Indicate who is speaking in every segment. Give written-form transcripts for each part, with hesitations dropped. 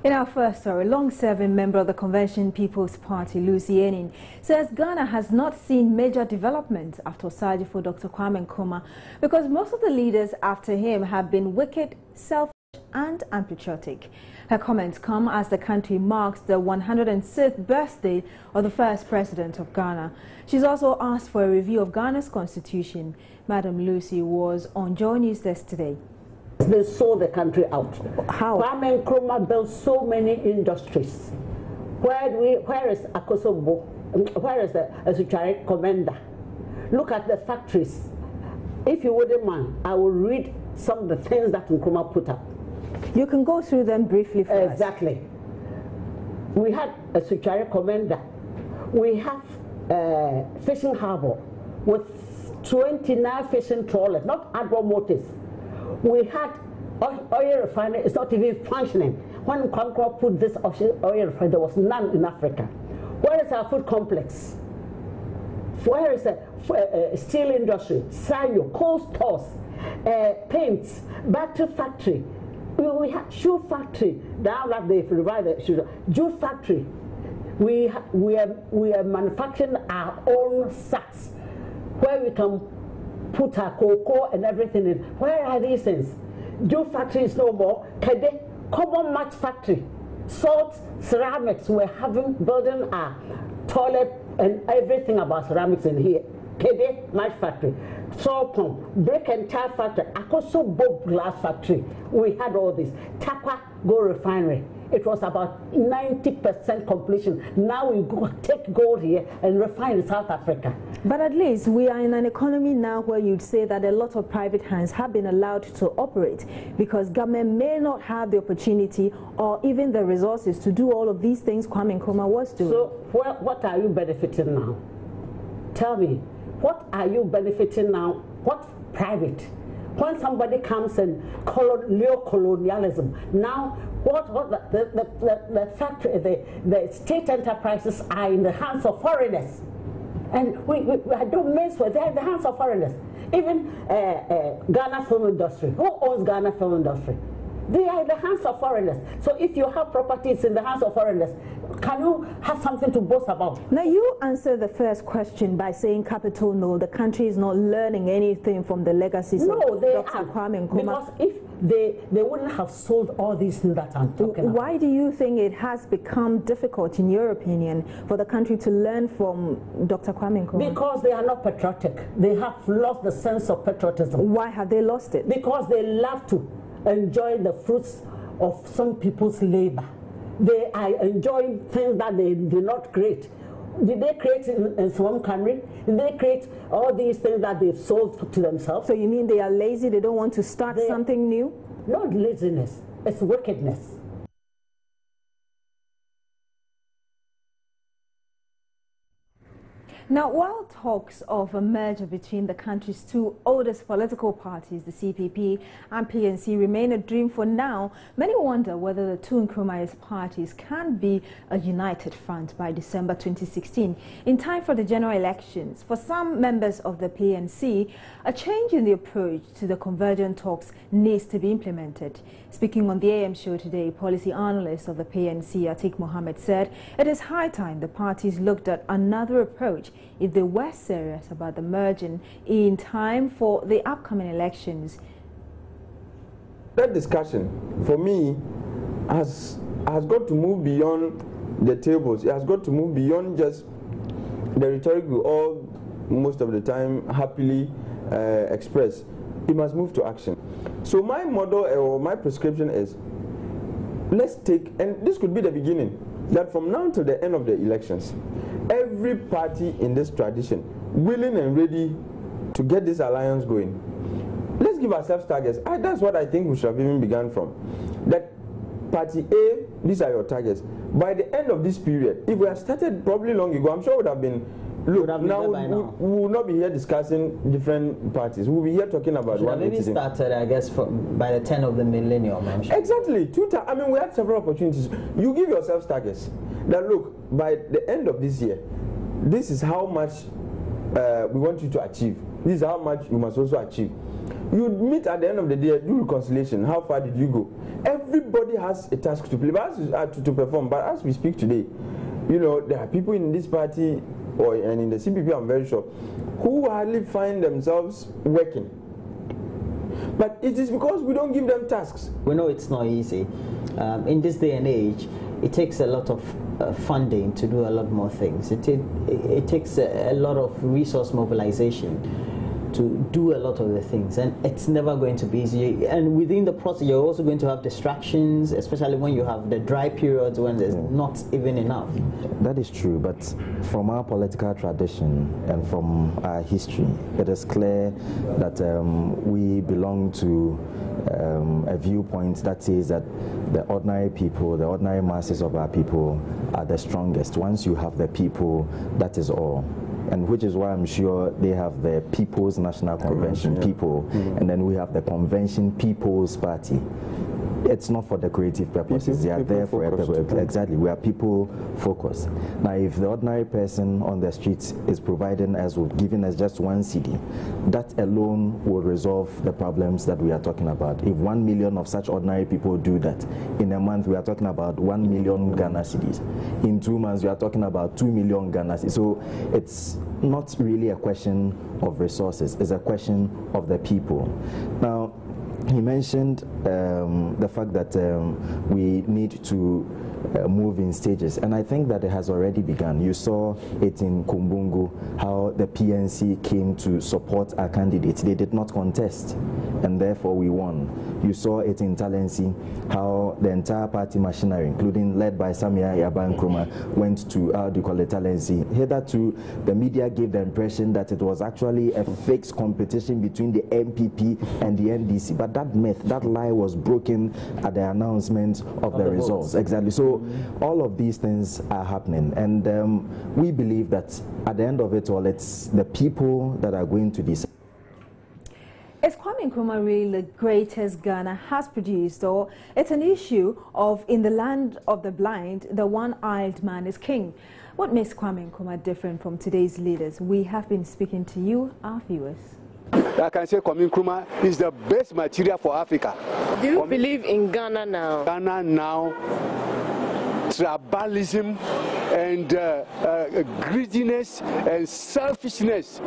Speaker 1: In our first story, long-serving member of the Convention People's Party, Lucy Enin, says Ghana has not seen major development after Osagyefo for Dr. Kwame Nkrumah because most of the leaders after him have been wicked, selfish and unpatriotic. Her comments come as the country marks the 106th birthday of the first president of Ghana. She's also asked for a review of Ghana's constitution. Madam Lucy was on Joy News yesterday.
Speaker 2: They sold the country out.
Speaker 1: How?
Speaker 2: Kwame Nkrumah built so many industries. Where is Akosobo? Where is the Suchari commander? Look at the factories. If you wouldn't mind, I will read some of the things that Nkrumah put up.
Speaker 1: You can go through them briefly for us.
Speaker 2: Exactly. We had a Suchari commander. We have a fishing harbor with 29 fishing trawlers, not Admiral motors. We had oil refinery, it's not even functioning. When Nkrumah put this oil refinery, there was none in Africa. Where is our food complex? Where is the steel industry, sayo, coal stores, paints, battery factory? We had shoe factory. Now that they've revived the shoe factory, we are manufacturing our own sacks where we can put our cocoa and everything in. Where are these things? Jewel factory is no more. Kede, common match factory. Salt, ceramics, we're building our toilet and everything about ceramics in here. Kede, match factory. Salt pump, brick and tile factory. Akoso Bob glass factory. We had all this. Takwa gold refinery. It was about 90% completion. Now we go take gold here and refine in South Africa.
Speaker 1: But at least we are in an economy now where you'd say that a lot of private hands have been allowed to operate because government may not have the opportunity or even the resources to do all of these things Kwame Nkrumah was doing.
Speaker 2: So what are you benefiting now? Tell me, what are you benefiting now? What private? When somebody comes and neo-colonialism, now the factory, the state enterprises are in the hands of foreigners. And we don't mess with them, the hands of foreigners. Even Ghana film industry. Who owns Ghana film industry? They are in the hands of foreigners. So if you have properties in the hands of foreigners, can you have something to boast about?
Speaker 1: Now you answer the first question by saying capital no, the country is not learning anything from the legacies of Dr. Kwame Nkrumah.
Speaker 2: Because if they wouldn't have sold all these things that I'm talking about.
Speaker 1: Why do you think it has become difficult, in your opinion, for the country to learn from Dr. Kwame Nkrumah?
Speaker 2: Because they are not patriotic. They have lost the sense of patriotism.
Speaker 1: Why have they lost it?
Speaker 2: Because they love to enjoy the fruits of some people's labor. They are enjoying things that they did not create. Did they create in some country? Did they create all these things that they've sold to themselves?
Speaker 1: So you mean they are lazy, they don't want to start something new?
Speaker 2: Not laziness, it's wickedness.
Speaker 1: Now, while talks of a merger between the country's two oldest political parties, the CPP and PNC, remain a dream for now, many wonder whether the two Nkrumah's parties can be a united front by December 2016, in time for the general elections. For some members of the PNC, a change in the approach to the convergent talks needs to be implemented. Speaking on the AM show today, policy analyst of the PNC, Atiq Mohammed, said it is high time the parties looked at another approach if they were serious about the merging in time for the upcoming elections.
Speaker 3: That discussion, for me, has got to move beyond the tables. It has got to move beyond just the rhetoric we all, most of the time, happily express. It must move to action. So my model or my prescription is, let's take, and this could be the beginning, that from now to the end of the elections, every party in this tradition willing and ready to get this alliance going. Let's give ourselves targets. That's what I think we should have even begun from. That party A, these are your targets. By the end of this period, if we had started probably long ago, I'm sure it would have been. Look, now we will not be here discussing different parties. We'll be here talking about one.
Speaker 4: Maybe started, I guess, by the 10th of the millennium. I'm sure.
Speaker 3: Exactly. I mean, we had several opportunities. You give yourselves targets. That look, by the end of this year, this is how much we want you to achieve. This is how much you must also achieve. You meet at the end of the day, do reconciliation. How far did you go? everybody has a task to play, but to perform. But as we speak today, you know, there are people in this party and in the CPP, I'm very sure, who hardly find themselves working. But it is because we don't give them tasks.
Speaker 4: We know it's not easy. In this day and age, it takes a lot of funding to do a lot more things. It takes a lot of resource mobilization to do a lot of the things, and it's never going to be easy. And within the process, you're also going to have distractions, especially when you have the dry periods when there's not even enough.
Speaker 5: That is true, but from our political tradition and from our history, it is clear that we belong to a viewpoint that says that the ordinary people, the ordinary masses of our people are the strongest. Once you have the people, that is all. And which is why I'm sure they have the People's National Convention, people, and then we have the Convention People's Party. It's not for decorative purposes. They are there for a purpose. Exactly. We are people focused. Now, if the ordinary person on the streets is providing us with giving us just 1 CD, that alone will resolve the problems that we are talking about. If 1 million of such ordinary people do that, in a month we are talking about 1 million Ghana cedis. In 2 months we are talking about 2 million Ghana cedis. So it's not really a question of resources. It's a question of the people. Now, he mentioned the fact that we need to move in stages, and I think that it has already begun. You saw it in Kumbungu, how the PNC came to support our candidates. They did not contest, and therefore we won. You saw it in Talensi, how the entire party machinery, including led by Kwame Nkrumah, went to Talensi. Hitherto, the media gave the impression that it was actually a fixed competition between the MPP and the NDC, but that myth, that lie was broken at the announcement of the results. Exactly. So all of these things are happening, and we believe that at the end of it all, it's the people that are going to decide.
Speaker 1: Is Kwame Nkrumah really the greatest Ghana has produced, or it's an issue of in the land of the blind, the one-eyed man is king? What makes Kwame Nkrumah different from today's leaders? We have been speaking to you, our viewers.
Speaker 6: I can say Kwame Nkrumah is the best material for Africa.
Speaker 7: Do you believe in Ghana now?
Speaker 6: Ghana now, tribalism and greediness and selfishness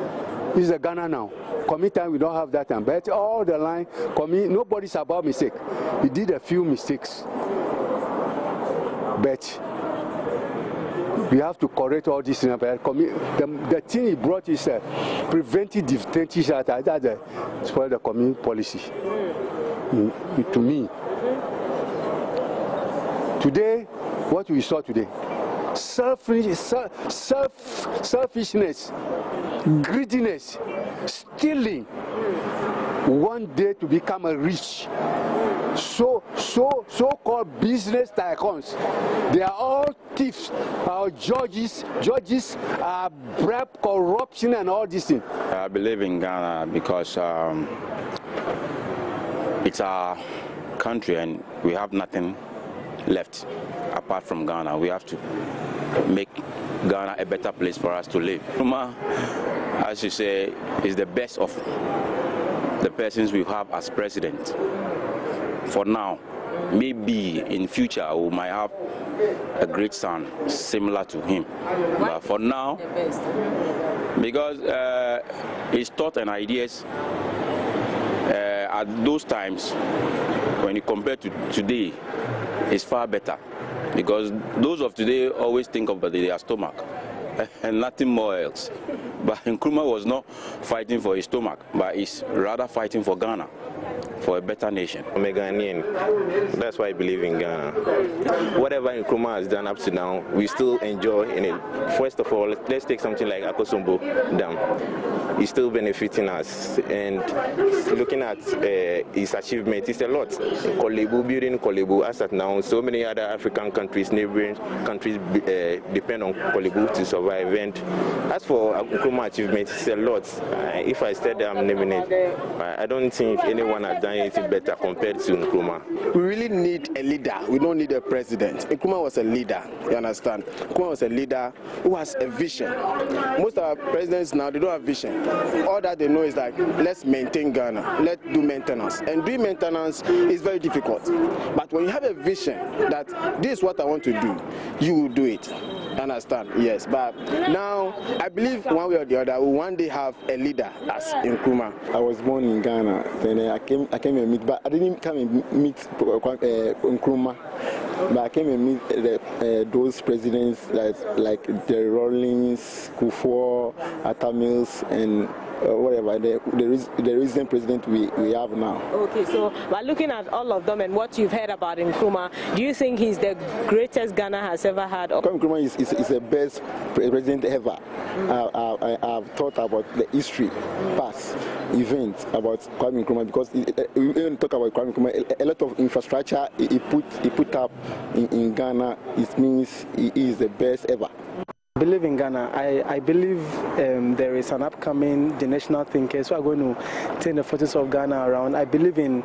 Speaker 6: is a Ghana now. Kwame time we don't have that time, but all the line, Kwame, nobody's about mistake. He did a few mistakes, but we have to correct all these things. The thing he brought is preventive detention that spoil the community policy. To me, today, what we saw today, selfishness, greediness, stealing, one day to become a rich. So-called business tycoons, they are all thieves. Our judges are bribe, corruption, and all these things.
Speaker 8: I believe in Ghana because it's our country and we have nothing left apart from Ghana. We have to make Ghana a better place for us to live. Nkrumah, as you say, is the best of the persons we have as president. For now, maybe in future we might have a great son similar to him. But for now, because his thoughts and ideas at those times, when you compare to today, is far better. Because those of today always think about their stomach and nothing more else. But Nkrumah was not fighting for his stomach, but he's rather fighting for Ghana, for a better nation.
Speaker 9: I'm a Ghanaian. That's why I believe in Ghana. Whatever Nkrumah has done up to now, we still enjoy in it. First of all, let's take something like Akosombo Dam. He's still benefiting us, and looking at his achievement, it's a lot. Kolebu, building Kolebu, as at now, so many other African countries, neighboring countries depend on Kolebu to survive. And as for Nkrumah achievement, it's a lot. If I said I'm naming it, I don't think anyone has done anything better compared to Nkrumah.
Speaker 10: We really need a leader. We don't need a president. Nkrumah was a leader, you understand? Nkrumah was a leader who has a vision. Most of our presidents now, they don't have vision. all that they know is like, let's maintain Ghana, let's do maintenance. And doing maintenance is very difficult. But when you have a vision that this is what I want to do, you will do it. Understand? Yes. But now, I believe one way or the other, we will one day have a leader as Nkrumah.
Speaker 11: I was born in Ghana, then I came and meet, but I didn't come and meet Nkrumah. But I came and meet those presidents like the Rawlings, Kufuor, Atamils, and whatever, the recent president we have now. Okay,
Speaker 7: so by looking at all of them and what you've heard about Nkrumah, do you think he's the greatest Ghana has ever had?
Speaker 11: Kwame Nkrumah is the best president ever. I've thought about the history, past events about Kwame Nkrumah, because when talk about Kwame Nkrumah, a lot of infrastructure he put up in Ghana. It means he is the best ever.
Speaker 12: I believe in Ghana. I believe there is an upcoming generational thinkers who are going to turn the fortunes of Ghana around. I believe in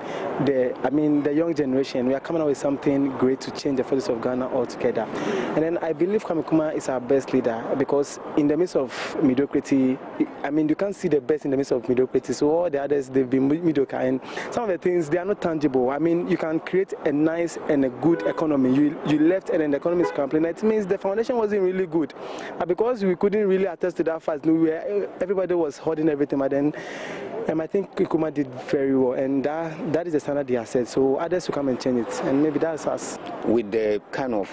Speaker 12: the young generation. We are coming up with something great to change the fortunes of Ghana altogether. And then I believe Kwame Nkrumah is our best leader, because in the midst of mediocrity, you can't see the best in the midst of mediocrity. So all the others, they've been mediocre, and some of the things, they are not tangible. You can create a nice and a good economy. You left and then the economy is crumbling. It means the foundation wasn't really good. Because we couldn't really attest to that fact, everybody was holding everything, but then I think Nkrumah did very well, and that is the standard he has set. So others will come and change it, and maybe that's us.
Speaker 13: With the kind of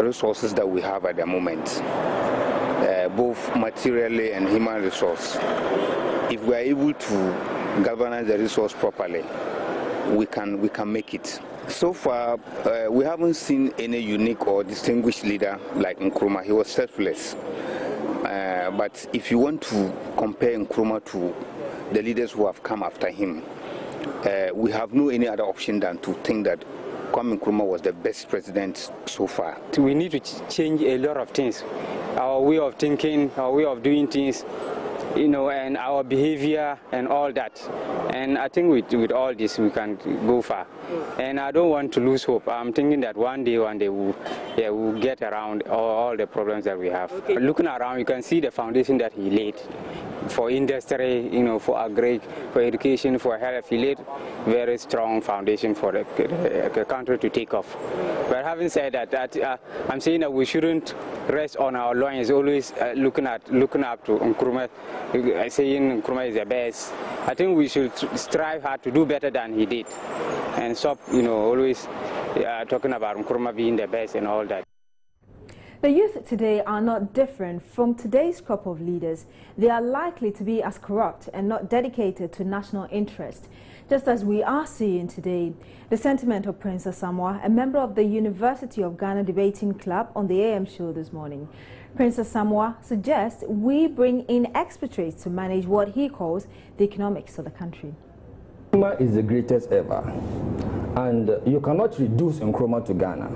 Speaker 13: resources that we have at the moment, both materially and human resource, if we are able to govern the resource properly, we can make it. So far, we haven't seen any unique or distinguished leader like Nkrumah. He was selfless. But if you want to compare Nkrumah to the leaders who have come after him, we have no any other option than to think that Kwame Nkrumah was the best president so far.
Speaker 14: We need to change a lot of things. Our way of thinking, our way of doing things, and our behavior and all that. And I think with all this we can go far. And I don't want to lose hope. I'm thinking that one day we'll get around all the problems that we have. Okay. Looking around, you can see the foundation that he laid for industry, for agri, for education, for health. He laid very strong foundation for the country to take off. But having said that, I'm saying that we shouldn't rest on our loins, always looking up to Nkrumah, saying Nkrumah is the best. I think we should strive hard to do better than he did, and stop, always talking about Nkrumah being the best and all that.
Speaker 1: The youth today are not different from today's crop of leaders. They are likely to be as corrupt and not dedicated to national interest, just as we are seeing today. The sentiment of Prince Asamoah, a member of the University of Ghana Debating Club, on the AM show this morning. Prince Asamoah suggests we bring in expatriates to manage what he calls the economics of the country.
Speaker 15: Nkrumah is the greatest ever, and you cannot reduce Nkrumah to Ghana.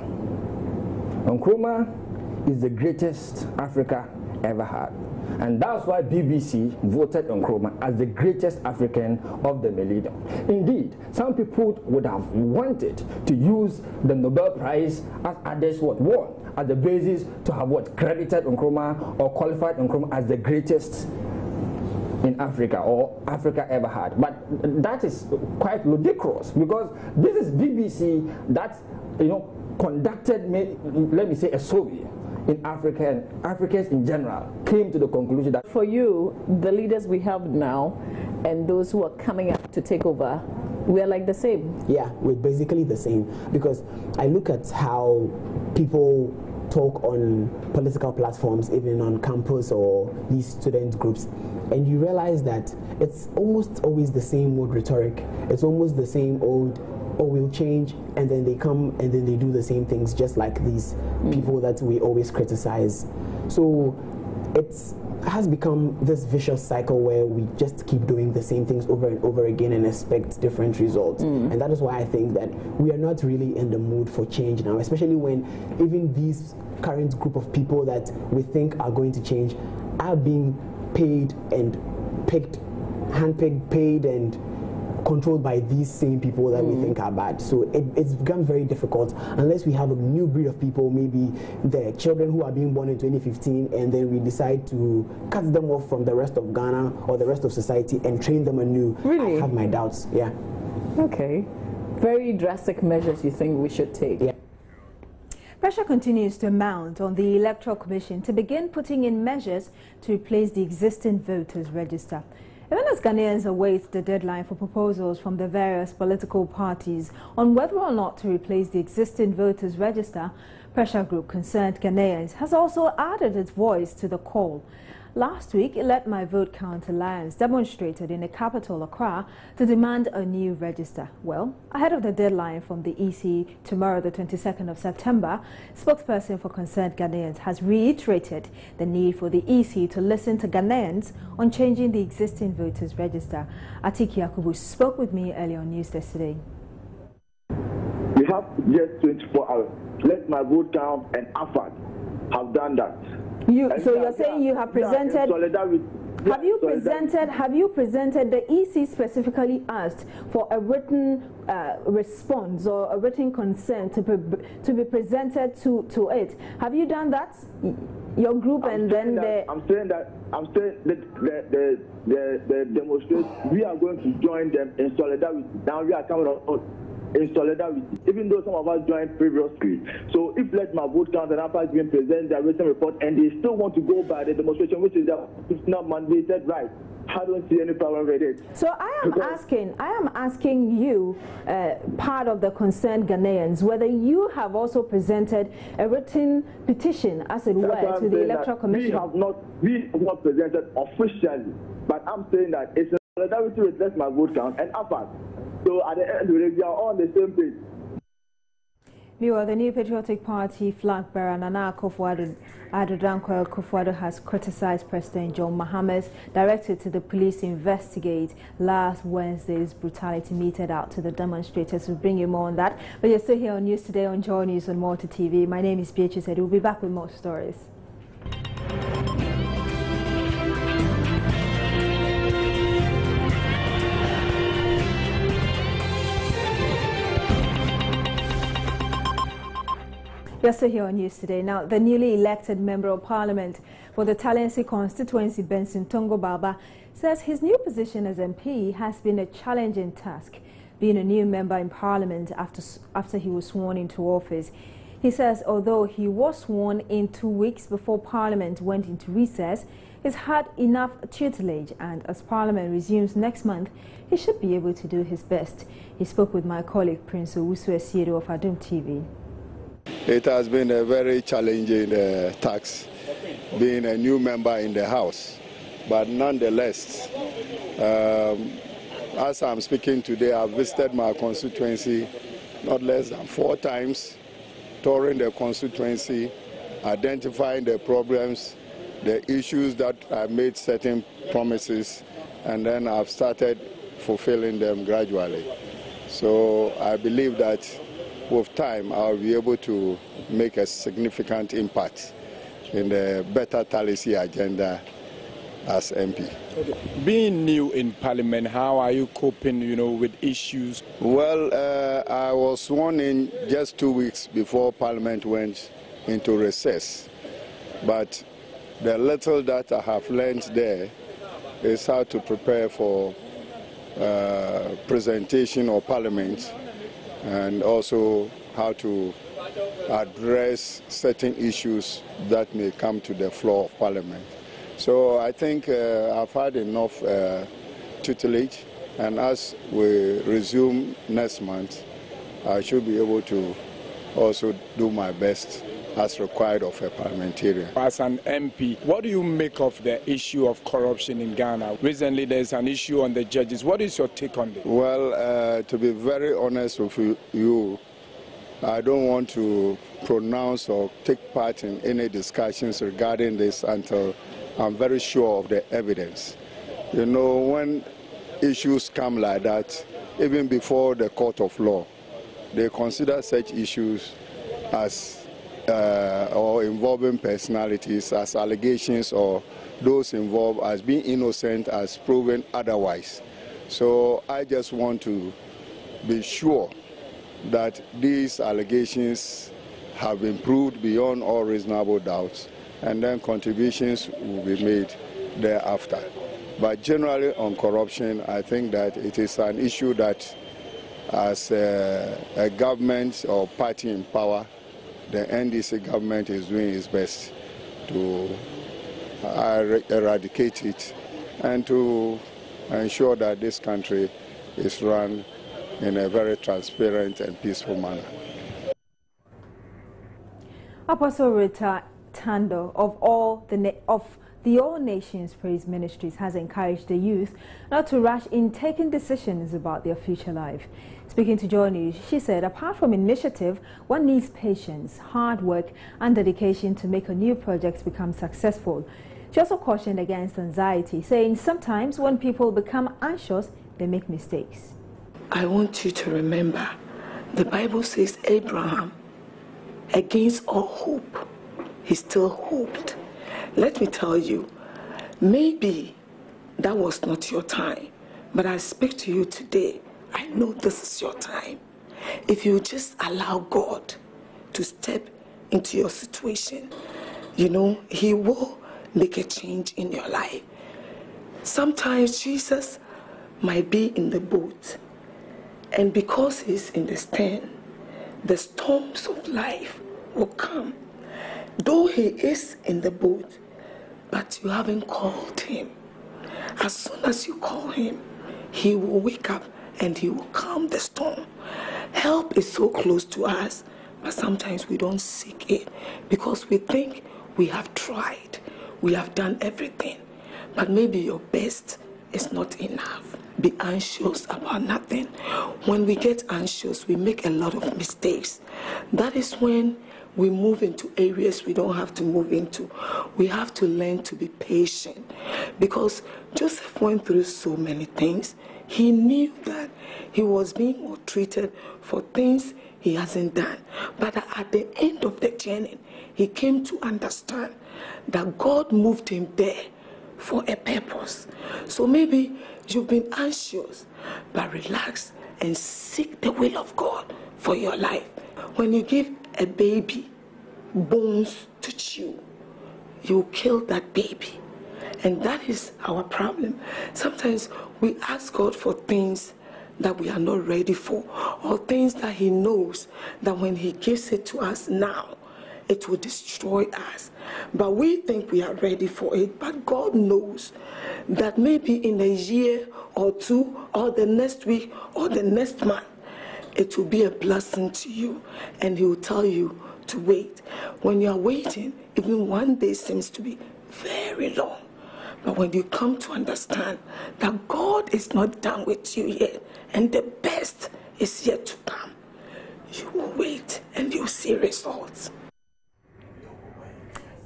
Speaker 15: Nkrumah is the greatest Africa ever had, and that's why BBC voted Nkrumah as the greatest African of the millennium. Indeed, some people would have wanted to use the Nobel Prize, as others won, as the basis to have credited Nkrumah or qualified Nkrumah as the greatest in Africa or Africa ever had. But that is quite ludicrous, because this is BBC that conducted, let me say, a survey in Africa, and Africans in general came to the conclusion that
Speaker 16: for you, the leaders we have now and those who are coming up to take over, we are like the same.
Speaker 17: Yeah, we're basically the same, because I look at how people talk on political platforms, even on campus or these student groups, and you realize that it's almost always the same old rhetoric. It's almost the same old, oh, we'll change, and then they come and then they do the same things, just like these people that we always criticize. So it has become this vicious cycle where we just keep doing the same things over and over again and expect different results. And that is why I think that we are not really in the mood for change now, especially when even these current group of people that we think are going to change are being paid and picked, handpicked, paid and controlled by these same people that we think are bad. So it's become very difficult unless we have a new breed of people, maybe the children who are being born in 2015, and then we decide to cut them off from the rest of Ghana or the rest of society and train them anew.
Speaker 16: Really?
Speaker 17: I have my doubts, yeah.
Speaker 16: Okay. Very drastic measures you think we should take?
Speaker 17: Yeah.
Speaker 1: Pressure continues to mount on the Electoral Commission to begin putting in measures to replace the existing voters' register. Even as Ghanaians await the deadline for proposals from the various political parties on whether or not to replace the existing voters' register, pressure group Concerned Ghanaians has also added its voice to the call. Last week, Let My Vote Count Alliance demonstrated in the capital, Accra, to demand a new register. Well, ahead of the deadline from the EC tomorrow, the 22nd of September, spokesperson for Concerned Ghanaians has reiterated the need for the EC to listen to Ghanaians on changing the existing voters' register. Atiki Yakubu spoke with me earlier on News Desk today.
Speaker 18: We have just 24 hours. Let My Vote Count and AFAD have done that.
Speaker 1: So you're saying you have presented? Have you presented? The EC specifically asked for a written response or a written consent to be presented to it. Have you done that? Your group I'm saying that the demonstrators, we are going to join them in solidarity. Now we are coming on in solidarity, even though some of us joined previously. So if Let My Vote Count and AFAD being present their written report and they still want to go by the demonstration, which is their constitutional mandated right, I don't see any problem with it. So I am asking you, part of the Concerned Ghanaians, whether you have also presented a written petition, as it were, to the Electoral Commission. We have not presented officially, but I'm saying that it's in solidarity with Let My Vote Count and AFAD. So at the end of the day, we are all on the same page. Meanwhile, the New Patriotic Party flag bearer Nana Akufo-Addo Akufo-Addo has criticized President John Mahama's directive to the police to investigate last Wednesday's brutality meted out to the demonstrators. We'll bring you more on that. But you're still here on News Today on Joy News on Multi TV. My name is Beatrice Eddie. We'll be back with more stories. You're still here on News Today. Now, the newly elected Member of Parliament for the Talensi constituency, Benson Tongo Baba, says his new position as MP has been a challenging task, being a new member in Parliament after he was sworn into office. He says although he was sworn in 2 weeks before Parliament went into recess, he's had enough tutelage, and as Parliament resumes next month, he should be able to do his best. He spoke with my colleague Prince Owusu Esiedo of Adum TV.
Speaker 19: It has been a very challenging task, being a new member in the House. But nonetheless, as I'm speaking today, I've visited my constituency not less than 4 times, touring the constituency, identifying the problems, the issues that I made certain promises, and then I've started fulfilling them gradually. So I believe that with time, I'll be able to make a significant impact in the better Talensi agenda as MP.
Speaker 20: Okay. Being new in Parliament, how are you coping, with issues?
Speaker 19: Well, I was sworn in just 2 weeks before Parliament went into recess. But the little that I have learned there is how to prepare for presentation of Parliament, and also how to address certain issues that may come to the floor of Parliament. So I think I've had enough tutelage, and as we resume next month, I should be able to also do my best as required of a parliamentarian.
Speaker 20: As an MP, what do you make of the issue of corruption in Ghana? Recently there's an issue on the judges. What is your take on this?
Speaker 19: Well, to be very honest with you, I don't want to pronounce or take part in any discussions regarding this until I'm very sure of the evidence. When issues come like that, even before the court of law, they consider such issues as or involving personalities as allegations, or those involved as being innocent as proven otherwise. So I just want to be sure that these allegations have been proved beyond all reasonable doubts, and then contributions will be made thereafter. But generally on corruption, I think that it is an issue that as a government or party in power, the NDC government is doing its best to eradicate it and to ensure that this country is run in a very transparent and peaceful manner.
Speaker 1: Apostle Rita Tando of the All Nations Praise Ministries has encouraged the youth not to rush in taking decisions about their future life. Speaking to Joy News, she said apart from initiative, one needs patience, hard work and dedication to make a new project become successful. She also cautioned against anxiety, saying sometimes when people become anxious, they make mistakes.
Speaker 21: I want you to remember, the Bible says Abraham, against all hope, he still hoped. Let me tell you, maybe that was not your time, but I speak to you today. I know this is your time. If you just allow God to step into your situation, you know, he will make a change in your life. Sometimes Jesus might be in the boat, and because he's in the stern, the storms of life will come. Though he is in the boat, but you haven't called him. As soon as you call him, he will wake up and he will calm the storm. Help is so close to us, but sometimes we don't seek it because we think we have tried, we have done everything, but maybe your best is not enough. Be anxious about nothing. When we get anxious, we make a lot of mistakes. That is when we move into areas we don't have to move into. We have to learn to be patient because Joseph went through so many things. He knew that he was being maltreated for things he hasn't done. But at the end of the journey, he came to understand that God moved him there for a purpose. So maybe you've been anxious, but relax and seek the will of God for your life. When you give a baby bones to chew, you kill that baby. And that is our problem. Sometimes we ask God for things that we are not ready for, or things that he knows that when he gives it to us now, it will destroy us. But we think we are ready for it, but God knows that maybe in a year or two, or the next week, or the next month, it will be a blessing to you, and he will tell you to wait. When you are waiting, even one day seems to be very long. But when you come to understand that God is not done with you yet, and the best is yet to come, you will wait and you'll see results.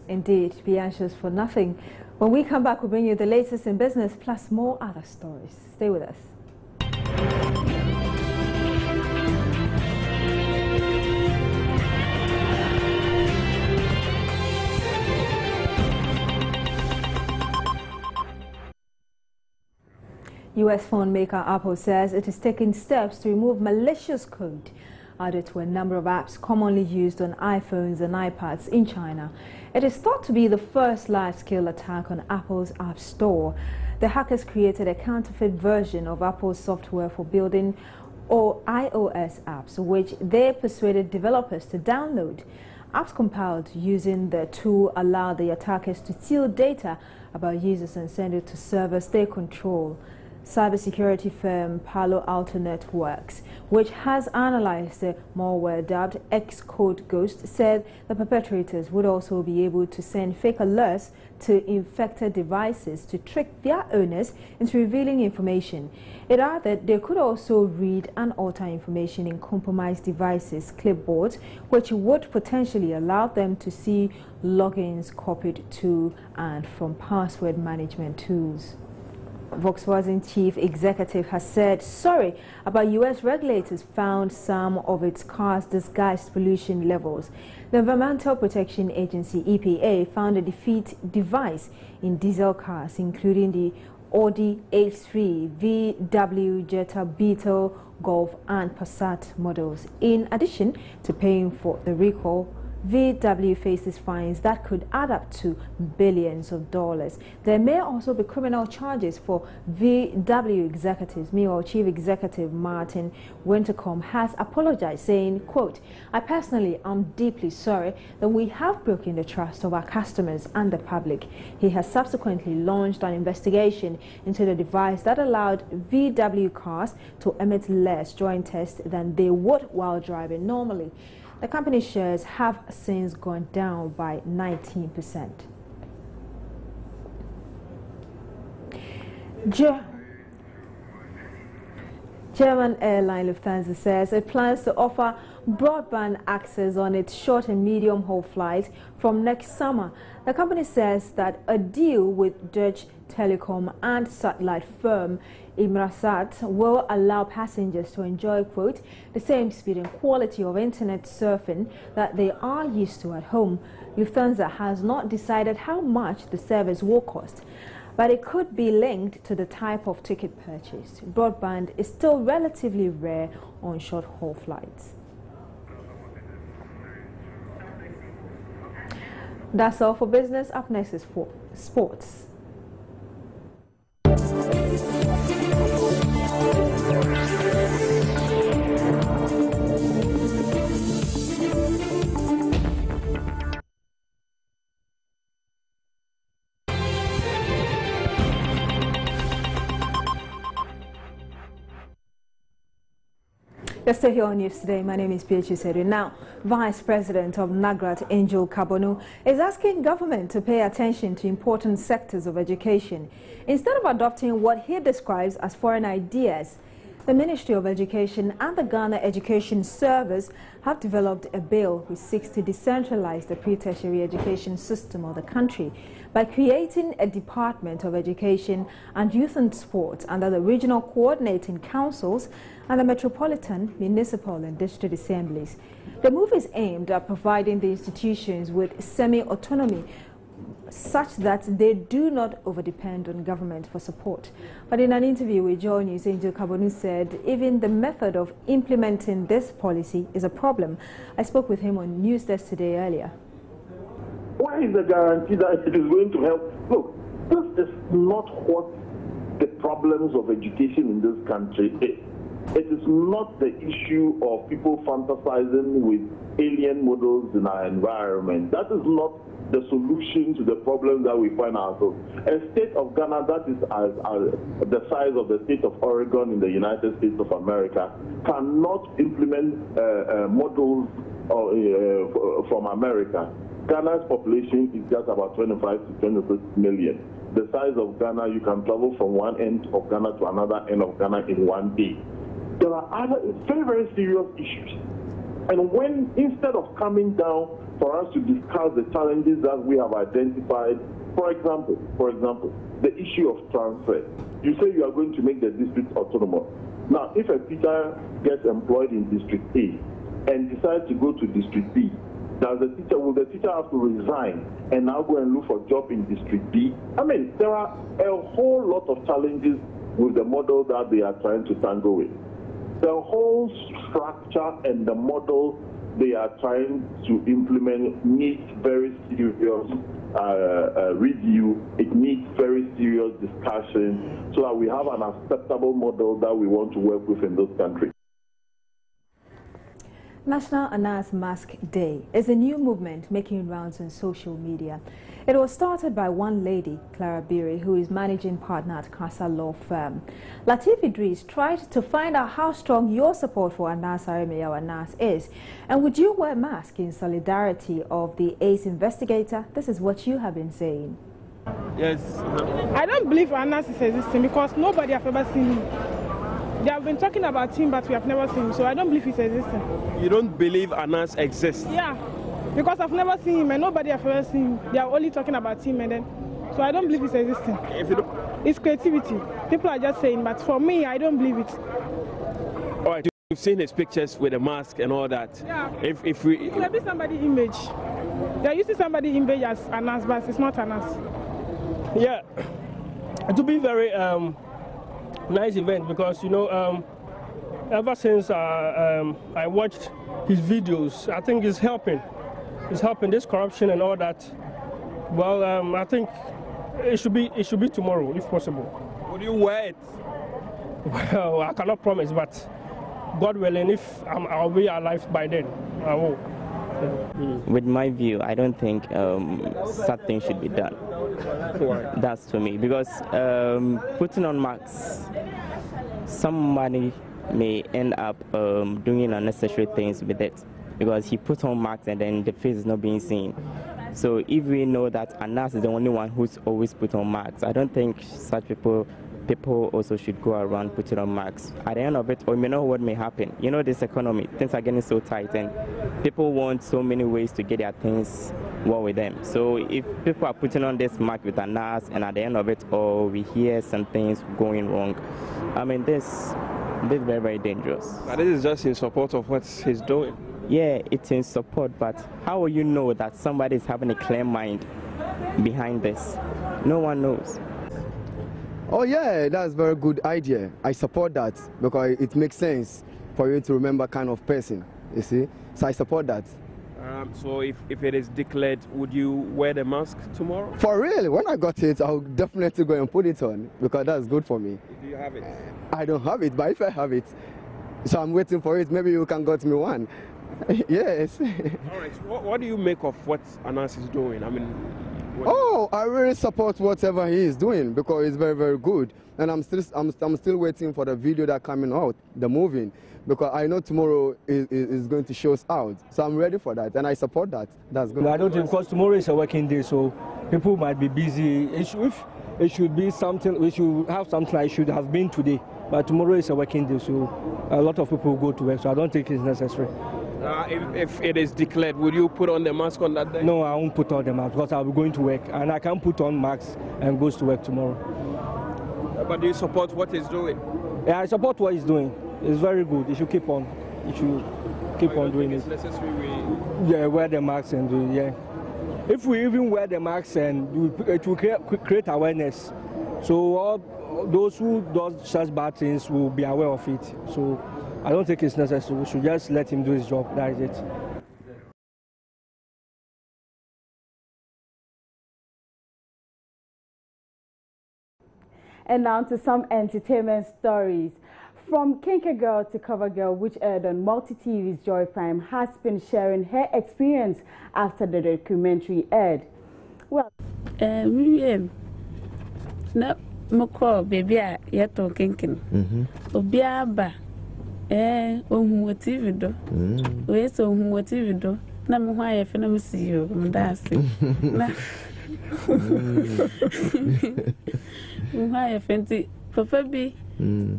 Speaker 1: Indeed, be anxious for nothing. When we come back, we'll bring you the latest in business plus more other stories. Stay with us. US phone maker Apple says it is taking steps to remove malicious code added to a number of apps commonly used on iPhones and iPads in China. It is thought to be the first large-scale attack on Apple's App Store. The hackers created a counterfeit version of Apple's software for building or iOS apps, which they persuaded developers to download. Apps compiled using the tool allow the attackers to steal data about users and send it to servers they control. Cybersecurity firm Palo Alto Networks, which has analyzed the malware dubbed Xcode Ghost, said the perpetrators would also be able to send fake alerts to infected devices to trick their owners into revealing information. It added they could also read and alter information in compromised devices' clipboards, which would potentially allow them to see logins copied to and from password management tools. Volkswagen chief executive has said sorry about U.S. regulators found some of its cars disguised pollution levels. The Environmental Protection Agency, EPA, found a defeat device in diesel cars, including the Audi A3, VW Jetta Beetle, Golf and Passat models. In addition to paying for the recall, VW faces fines that could add up to billions of dollars. There may also be criminal charges for VW executives. Meanwhile, Chief Executive Martin Wintercombe has apologized, saying, quote, "I personally am deeply sorry that we have broken the trust of our customers and the public." He has subsequently launched an investigation into the device that allowed VW cars to emit less during tests than they would while driving normally. The company's shares have since gone down by 19%. German airline Lufthansa says it plans to offer broadband access on its short and medium-haul flights from next summer. The company says that a deal with Deutsche Telekom and satellite firm Inmarsat will allow passengers to enjoy, quote, "the same speed and quality of internet surfing that they are used to at home." Lufthansa has not decided how much the service will cost, but it could be linked to the type of ticket purchased. Broadband is still relatively rare on short-haul flights. That's all for business. Up next is for sports. Let's stay here on News Today. My name is P.H. Sedu. Now, Vice President of NAGRAT, Angel Kabonu, is asking government to pay attention to important sectors of education. Instead of adopting what he describes as foreign ideas, the Ministry of Education and the Ghana Education Service have developed a bill which seeks to decentralize the pre-tertiary education system of the country by creating a Department of Education and Youth and Sports under the regional coordinating councils and the metropolitan, municipal and district assemblies. The move is aimed at providing the institutions with semi-autonomy such that they do not overdepend on government for support. But in an interview with Joy News, Angel Kabonu said even the method of implementing this policy is a problem. I spoke with him on News Desk today earlier.
Speaker 18: Why is the guarantee that it is going to help? Look, this is not what the problems of education in this country is. It is not the issue of people fantasizing with alien models in our environment. That is not the solution to the problem that we find ourselves. A state of Ghana that is the size of the state of Oregon in the United States of America cannot implement models from America. Ghana's population is just about 25 to 26 million. The size of Ghana, you can travel from one end of Ghana to another end of Ghana in one day. There are other very, very serious issues. And when, instead of coming down for us to discuss the challenges that we have identified, for example, the issue of transfer. You say you are going to make the district autonomous. Now, if a teacher gets employed in District A and decides to go to District B, will the teacher have to resign and now go and look for a job in District B? I mean, there are a whole lot of challenges with the model that they are trying to tangle with. The whole structure and the model they are trying to implement needs very serious review. It needs very serious discussion so that we have an acceptable model that we want to work with in this country.
Speaker 1: National Anas Mask Day is a new movement making rounds on social media. It was started by one lady, Clara Biri, who is managing partner at Casa Law Firm. Latif Idris tried to find out how strong your support for Anas Aremeyaw Anas is. And would you wear a mask in solidarity of the ace investigator? This is what you have been saying.
Speaker 2: Yes. I don't believe Anas is existing because nobody has ever seen him. They have been talking about him, but we have never seen him, so I don't believe he's existing. You don't believe Anas exists? Yeah, because I've never seen him and nobody has ever seen him. They are only talking about him and then, so I don't believe he's existing. If you don't... It's creativity. People are just saying, but for me, I don't believe it. All right, you've seen his pictures with a mask and all that. Yeah. If we... It could be somebody's image. They're using somebody's image as Anas, but it's not Anas. Yeah.
Speaker 3: it will be very nice event because, you know, ever since I watched his videos, I think it's helping. It's helping this corruption and all that. Well, I think it should be tomorrow, if possible.
Speaker 22: Would you wear it?
Speaker 3: Well, I cannot promise, but God willing, if I'll be alive by then, I will.
Speaker 23: With my view, I don't think such things should be done.
Speaker 22: Why?
Speaker 23: That's to me, because putting on masks, somebody may end up doing unnecessary things with it, because he put on masks and then the face is not being seen. So if we know that Anas is the only one who's always put on masks, I don't think such people also should go around putting on masks. At the end of it, or you know what may happen. You know, this economy, things are getting so tight and people want so many ways to get their things well with them. So if people are putting on this mask with Anas and at the end of it, or we hear some things going wrong, I mean, this is very, very dangerous.
Speaker 22: But this is just in support of what he's doing.
Speaker 23: Yeah, it's in support, but how will you know that somebody is having a clear mind behind this? No one knows.
Speaker 24: Oh yeah, that's a very good idea. I support that because it makes sense for you to remember kind of person, you see. So I support that.
Speaker 22: So if it is declared, would you wear the mask tomorrow?
Speaker 24: For real, when I got it, I'll definitely go and put it on because that's good for me.
Speaker 22: Do you have it?
Speaker 24: I don't have it, but if I have it, so I'm waiting for it. Maybe you can get me one. Yes.
Speaker 22: All right. So what do you make of what Anas is doing? I mean.
Speaker 24: Oh, I really support whatever he is doing because it's very, very good. And I'm still waiting for the video that coming out, the movie, because I know tomorrow is going to show us out. So I'm ready for that, and I support that. That's good.
Speaker 25: I don't think, because tomorrow is a working day, so people might be busy. If it should be something, we should have something I should have been today. But tomorrow is a working day, so a lot of people go to work, so I don't think it's necessary.
Speaker 22: If it is declared, would you put on the mask on that day?
Speaker 25: No, I won't put on the mask because I'll be going to work, and I can't put on mask and goes to work tomorrow.
Speaker 22: But do you support what he's doing?
Speaker 25: Yeah, I support what he's doing. It's very good. You should keep on. You should keep on doing it. Yeah, wear the mask and do it. Yeah. If we even wear the mask, and it will create awareness, so all those who do such bad things will be aware of it. So I don't think it's necessary. We should just let him do his job. That is it.
Speaker 26: And now to some entertainment stories. From Kinker Girl to Cover Girl, which aired on Multi TV's Joy Prime, has been sharing her experience after the documentary aired. Well,
Speaker 27: no, Moko, baby, yet talking. Obiaba, who TV do. We so who TV do. Number why if I see you, that's why I fancy Papa be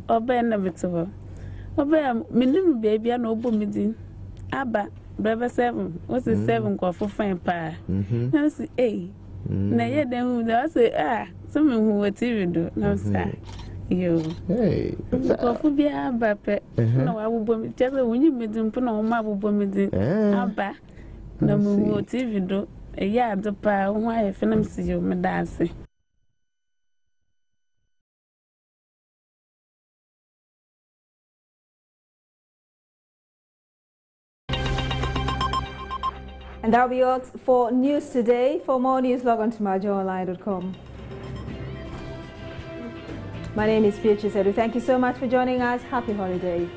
Speaker 27: or Ben of it over. Obey me little baby, and obo me Abba, brother 7. What's the 7 called for fine pie? Now see, now yet then say, someone who will TV do. No, sir. You, hey, be Abba pet. No, I will bomb just when you made them put on my bomb. Abba, no more TV do. A yard of pie, why I film see you, my dancing.
Speaker 1: And that'll be all for news today. For more news, log on to majoonline.com. My name is Beatrice Edu. Thank you so much for joining us. Happy holiday.